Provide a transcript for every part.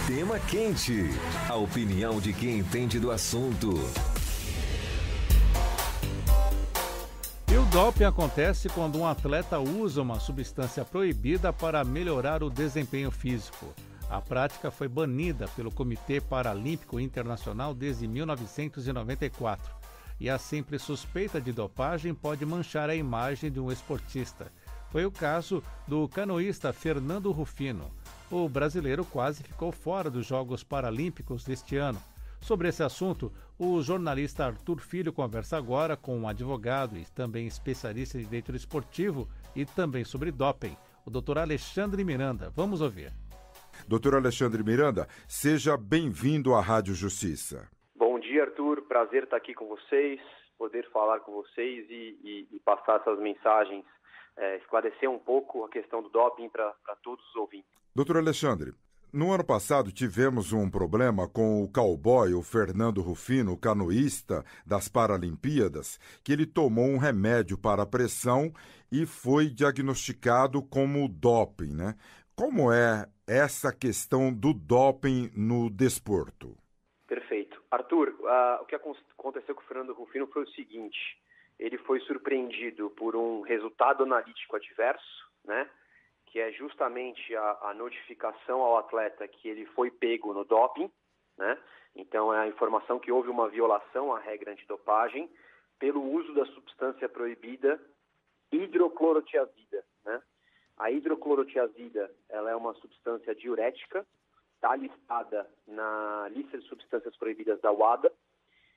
Tema Quente. A opinião de quem entende do assunto. E o doping acontece quando um atleta usa uma substância proibida para melhorar o desempenho físico. A prática foi banida pelo Comitê Paralímpico Internacional desde 1994. E a simples suspeita de dopagem pode manchar a imagem de um esportista. Foi o caso do canoísta Fernando Rufino. O brasileiro quase ficou fora dos Jogos Paralímpicos deste ano. Sobre esse assunto, o jornalista Arthur Filho conversa agora com um advogado e também especialista em direito esportivo e também sobre doping, o Dr. Alexandre Miranda. Vamos ouvir. Doutor Alexandre Miranda, seja bem-vindo à Rádio Justiça. Bom dia, Arthur. Prazer estar aqui com vocês, poder falar com vocês e passar essas mensagens, esclarecer um pouco a questão do doping para todos os ouvintes. Doutor Alexandre, no ano passado tivemos um problema com o cowboy, o Fernando Rufino, canoísta das Paralimpíadas, que ele tomou um remédio para a pressão e foi diagnosticado como doping, né? Como é essa questão do doping no desporto? Perfeito. Arthur, o que aconteceu com o Fernando Rufino foi o seguinte: ele foi surpreendido por um resultado analítico adverso, né? Que é justamente a notificação ao atleta que ele foi pego no doping, né? Então é a informação que houve uma violação à regra antidopagem pelo uso da substância proibida hidroclorotiazida, né? A hidroclorotiazida, ela é uma substância diurética, está listada na lista de substâncias proibidas da WADA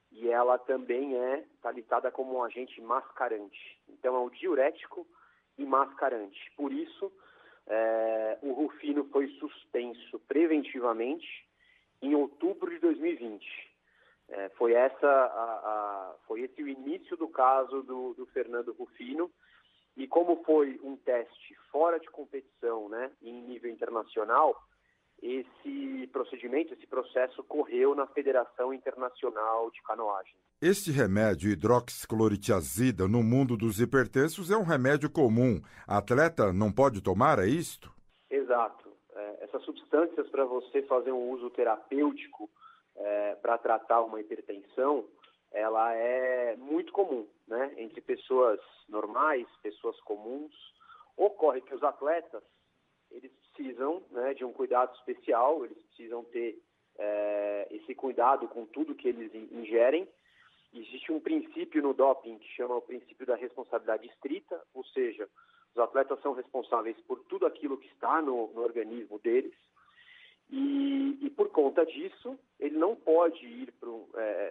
e ela também está listada como um agente mascarante. Então é o diurético e mascarante. Por isso, o Rufino foi suspenso preventivamente em outubro de 2020. Foi esse o início do caso do Fernando Rufino. E como foi um teste fora de competição, né, em nível internacional, esse processo correu na Federação Internacional de Canoagem. Este remédio hidroxiclorotiazida no mundo dos hipertensos é um remédio comum. A atleta não pode tomar, é isto? Exato. Essas substâncias, para você fazer um uso terapêutico para tratar uma hipertensão, ela é muito comum, né? Entre pessoas normais, pessoas comuns. Ocorre que os atletas, eles precisam, né, de um cuidado especial, eles precisam ter esse cuidado com tudo que eles ingerem. Existe um princípio no doping que chama o princípio da responsabilidade estrita, ou seja, os atletas são responsáveis por tudo aquilo que está no organismo deles e por conta disso, ele não pode ir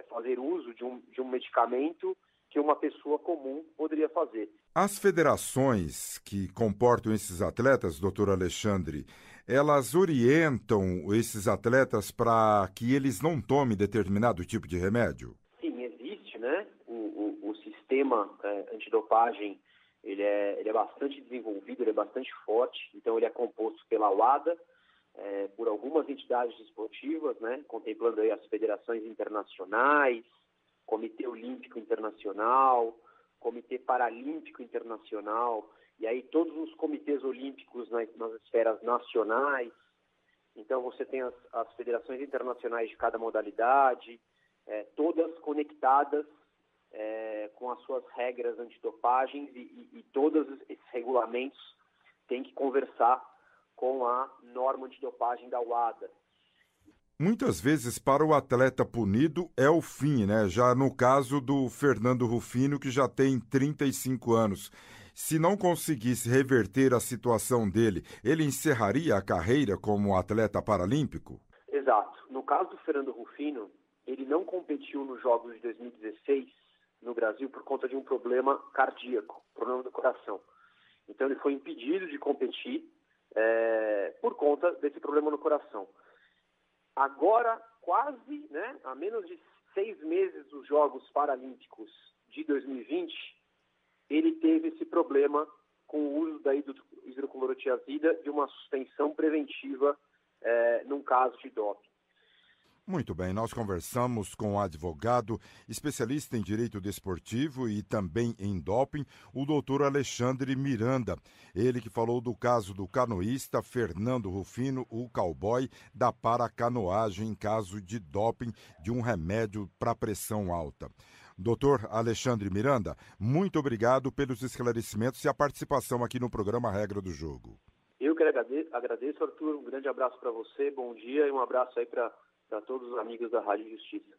fazer uso de um medicamento que uma pessoa comum poderia fazer. As federações que comportam esses atletas, doutor Alexandre, elas orientam esses atletas para que eles não tomem determinado tipo de remédio? Sim, existe, né? O sistema antidopagem, ele é bastante desenvolvido, ele é bastante forte, então ele é composto pela WADA, por algumas entidades esportivas, né? Contemplando aí as federações internacionais, Comitê Olímpico Internacional, Comitê Paralímpico Internacional, e aí todos os comitês olímpicos nas esferas nacionais. Então você tem as federações internacionais de cada modalidade, todas conectadas com as suas regras antidopagem e todos esses regulamentos têm que conversar com a norma antidopagem da WADA. Muitas vezes, para o atleta punido, é o fim, né? Já no caso do Fernando Rufino, que já tem 35 anos. Se não conseguisse reverter a situação dele, ele encerraria a carreira como atleta paralímpico? Exato. No caso do Fernando Rufino, ele não competiu nos Jogos de 2016 no Brasil por conta de um problema cardíaco, problema do coração. Então ele foi impedido de competir por conta desse problema no coração. Agora, quase, né, a menos de 6 meses dos Jogos Paralímpicos de 2020, ele teve esse problema com o uso da hidroclorotiazida de uma suspensão preventiva num caso de doping. Muito bem, nós conversamos com o advogado, especialista em direito desportivo e também em doping, o doutor Alexandre Miranda. Ele que falou do caso do canoísta Fernando Rufino, o cowboy da paracanoagem em caso de doping de um remédio para pressão alta. Doutor Alexandre Miranda, muito obrigado pelos esclarecimentos e a participação aqui no programa Regra do Jogo. Eu que agradeço, Arthur. Um grande abraço para você, bom dia e um abraço aí para todos os amigos da Rádio Justiça.